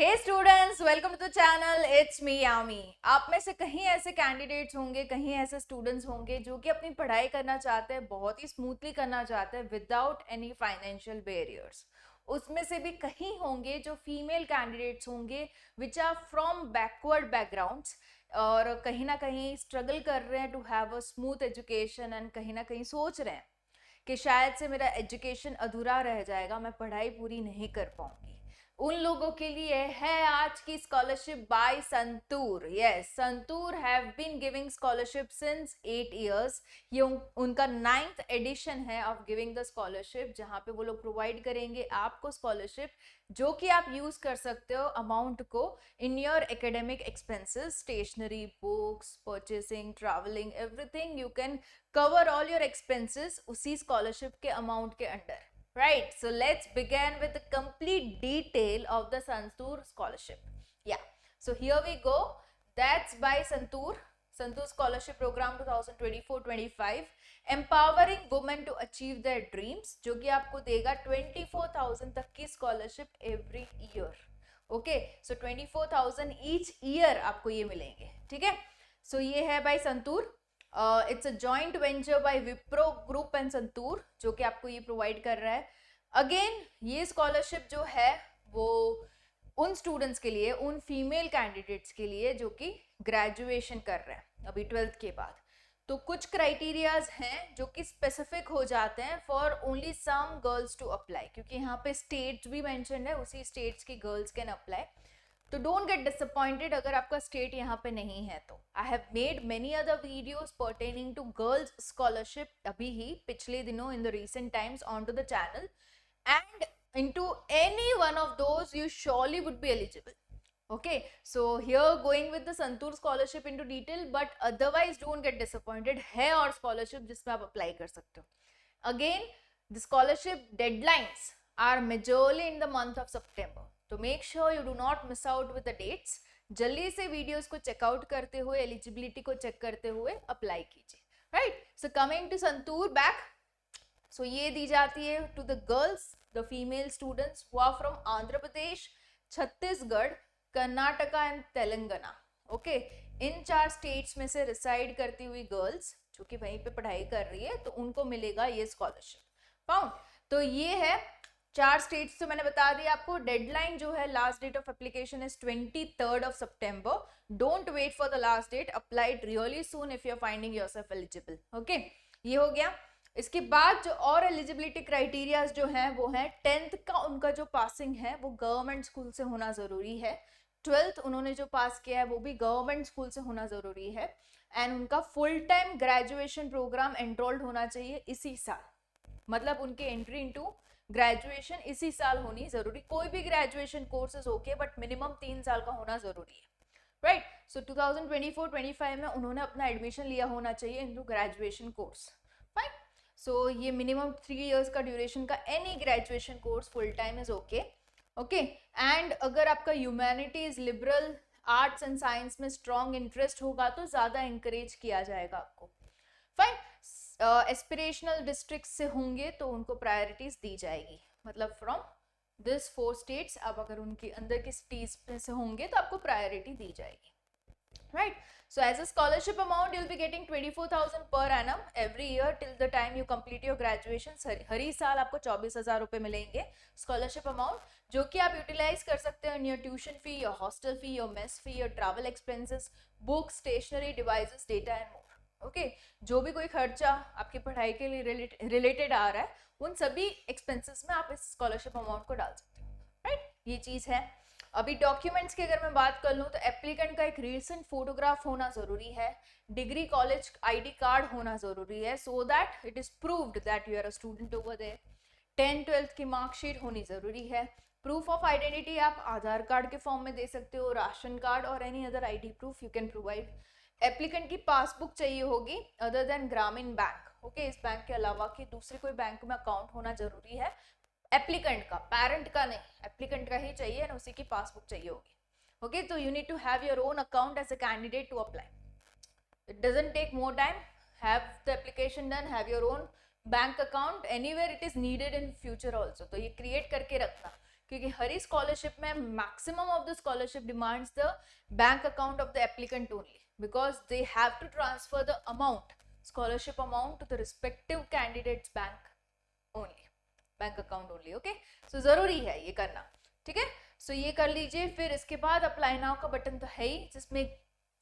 Hey students, welcome to the channel. It's me Yami. आप में से कहीं ऐसे कैंडिडेट्स होंगे, कहीं ऐसे स्टूडेंट्स होंगे जो कि अपनी पढ़ाई करना चाहते हैं, बहुत ही स्मूथली करना चाहते हैं विदाउट एनी फाइनेंशियल बैरियर्स। उसमें से भी कहीं होंगे जो फीमेल कैंडिडेट्स होंगे which are from backward backgrounds और कहीं ना कहीं स्ट्रगल कर रहे हैं to have a smooth education and कहीं ना कहीं सोच रहे हैं कि शायद से मेरा एजुकेशन अधूरा रह जाएगा, मैं पढ़ाई पूरी नहीं कर पाऊंगी। उन लोगों के लिए है आज की scholarship by Santoor. Yes, Santoor have been giving scholarship since 8 years। ये उनका 9th एडिशन है ऑफ गिविंग द स्कॉलरशिप, जहां पे वो लोग प्रोवाइड करेंगे आपको स्कॉलरशिप जो कि आप यूज कर सकते हो अमाउंट को in your academic expenses, stationery, books, purchasing, travelling, everything you can cover all your expenses उसी scholarship के amount के under. Right, so let's begin with the complete detail of the Santoor scholarship. Yeah, so here we go. That's by Santoor scholarship program 2024-25, empowering women to achieve their dreams, जो कि आपको देगा 24,000 तक की scholarship every year. Okay, so 24,000 each year आपको ये मिलेंगे, ठीक है। So ये है by Santoor। It's a joint venture by Wipro group and Santoor, जो कि आपको ये प्रोवाइड कर रहा है। अगेन ये स्कॉलरशिप जो है वो उन स्टूडेंट्स के लिए, उन फीमेल कैंडिडेट्स के लिए जो कि ग्रेजुएशन कर रहे हैं अभी 12th के बाद। तो कुछ क्राइटेरियाज हैं जो कि स्पेसिफिक हो जाते हैं for only some girls to apply, क्योंकि यहाँ पे स्टेट्स भी मेंशन है, उसी स्टेट्स की गर्ल्स कैन अप्लाई। तो डोंट गेट डिसअपॉइंटेड अगर आपका स्टेट यहाँ पे नहीं है तो। I have made many other videos pertaining to girls scholarship अभी ही पिछले दिनों in the recent times on to the channel, and into any one of those you surely would be eligible. Okay, so here going with the Santoor scholarship into detail, but otherwise don't get disappointed, है और scholarship जिसमें आप apply कर सकते हो। Again, the scholarship deadlines are majorly in the month of September, तो make sure you do not miss out with the dates। जल्दी से वीडियोस को चेकआउट करते हुए, एलिजिबिलिटी को चेक करते हुए अप्लाई कीजिए। Right, so coming to Santoor back, so ये दी जाती है to the girls, the female students who are from Andhra Pradesh, Chhattisgarh, Karnataka and Telangana. Okay, in 4 states में से रिसाइड करती हुई गर्ल्स जो कि वहीं पे पढ़ाई कर रही है, तो उनको मिलेगा ये स्कॉलरशिप फाउंड। तो ये है 4 स्टेट्स तो मैंने बता दिया आपको। डेडलाइन जो है, last date of application is 23rd of September। Don't wait for the last date, apply it really soon if you are finding yourself eligible. Okay, ये हो गया। इसके बाद जो और एलिजिबिलिटी क्राइटेरियाज जो हैं वो है 10th का उनका जो पासिंग है वो गवर्नमेंट स्कूल से होना जरूरी है। 12th उन्होंने जो पास किया है वो भी गवर्नमेंट स्कूल से होना जरूरी है, एंड उनका full time graduation programme enrolled होना चाहिए इसी साल, मतलब उनकी एंट्री इनटू ग्रेजुएशन इसी साल होनी जरूरी। कोई भी graduation courses okay, but minimum 3 साल का होना जरूरी है। राइट, सो 2024-25 में उन्होंने अपना एडमिशन लिया होना चाहिए इनटू ग्रेजुएशन कोर्स। फाइन, सो ये मिनिमम 3 years का ड्यूरेशन का any graduation course full time is okay. Okay, and अगर आपका humanities, liberal, arts and science में स्ट्रॉन्ग इंटरेस्ट होगा तो ज्यादा इंकरेज किया जाएगा आपको। फाइन, एस्पिरेशनल डिस्ट्रिक्ट से होंगे तो उनको प्रायोरिटीज दी जाएगी, मतलब फ्रॉम दिस 4 states आप अगर उनके अंदर की सिटीज में से होंगे तो आपको प्रायोरिटी दी जाएगी। Right, so as a scholarship amount you'll be getting 24,000 per annum every year till the time you complete your graduation। हर ही साल आपको 24,000 रुपए मिलेंगे स्कॉलरशिप अमाउंट, जो कि आप यूटिलाइज कर सकते हो in your tuition fee, your hostel fee, your mess fee, your travel expenses, books, stationery, devices, data and more. Okay, जो भी कोई खर्चा आपकी पढ़ाई के लिए रिलेटेड आ रहा है उन सभी एक्सपेंसेस में आप इस स्कॉलरशिप अमाउंट को डाल सकते हो। राइट, ये चीज है। अभी डॉक्यूमेंट्स की अगर मैं बात कर लूँ तो एप्लीकेंट का एक रीसेंट फोटोग्राफ होना जरूरी है, डिग्री कॉलेज आईडी कार्ड होना जरूरी है, so that it is proved that you are a student over there. 10th-12th की मार्कशीट होनी जरूरी है। प्रूफ ऑफ आइडेंटिटी आप आधार कार्ड के फॉर्म में दे सकते हो, राशन कार्ड और any other ID proof you can provide. Applicant की पासबुक चाहिए होगी अदर देन ग्रामीण बैंक। ओके, इस बैंक के अलावा कि दूसरे कोई बैंक में अकाउंट होना जरूरी है। एप्लीकेंट का, पेरेंट का नहीं, एप्लीकेंट का ही चाहिए और उसी की पासबुक चाहिए होगी। ओके, तो you need to have your own account as a candidate to apply. It doesn't take more time, have the application done, have your own bank account, anywhere it is needed in future also. तो ये create करके रखना, क्योंकि हर scholarship में maximum of the scholarship demands the bank account of the applicant only, because they have to transfer the amount, scholarship amount to the respective candidates bank only, bank account only. Okay, so जरूरी है ये करना, ठीक है। सो ये कर लीजिए। फिर इसके बाद अप्लाई नाउ का बटन तो है ही, जिसमें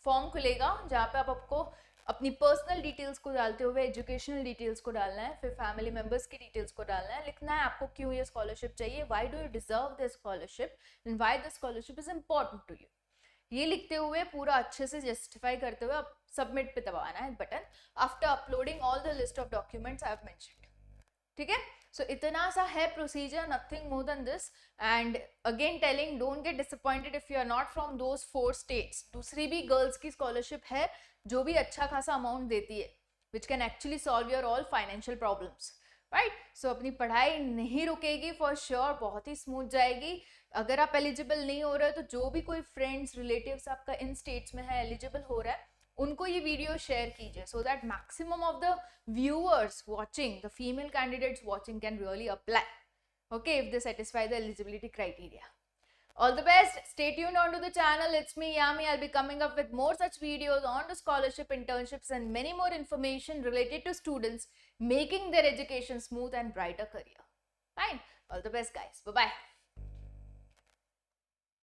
फॉर्म खुलेगा जहाँ पे आपको अपनी पर्सनल डिटेल्स को डालते हुए एजुकेशनल डिटेल्स को डालना है, फिर फैमिली मेंबर्स की डिटेल्स को डालना है, लिखना है आपको क्यों ये स्कॉलरशिप चाहिए, why do you deserve the scholarship and why the scholarship is important to you. ये लिखते हुए पूरा अच्छे से जस्टिफाई करते हुए आप सबमिट पे दबाना है button, after uploading all the list of documents I have mentioned, ठीक है। सो इतना सा है procedure, nothing more than this. And again telling, don't get disappointed if you are not from those 4 states. दूसरी भी गर्ल्स की स्कॉलरशिप है जो भी अच्छा खासा अमाउंट देती है, which can actually solve your all financial problems, right. So अपनी पढ़ाई नहीं रुकेगी फॉर श्योर, बहुत ही स्मूथ जाएगी। अगर आप एलिजिबल नहीं हो रहे हो तो जो भी कोई फ्रेंड्स रिलेटिव्स आपका इन स्टेट्स में है, एलिजिबल हो रहा है, उनको ये वीडियो शेयर कीजिए, so that maximum of the viewers watching, the female candidates watching can really apply, okay, if they satisfy the eligibility criteria. All the best. Stay tuned onto the channel. It's me, Yami. I'll be coming up with more such videos on the scholarship, internships, and many more information related to students making their education smooth and brighter career. Fine. All the best, guys. Bye-bye.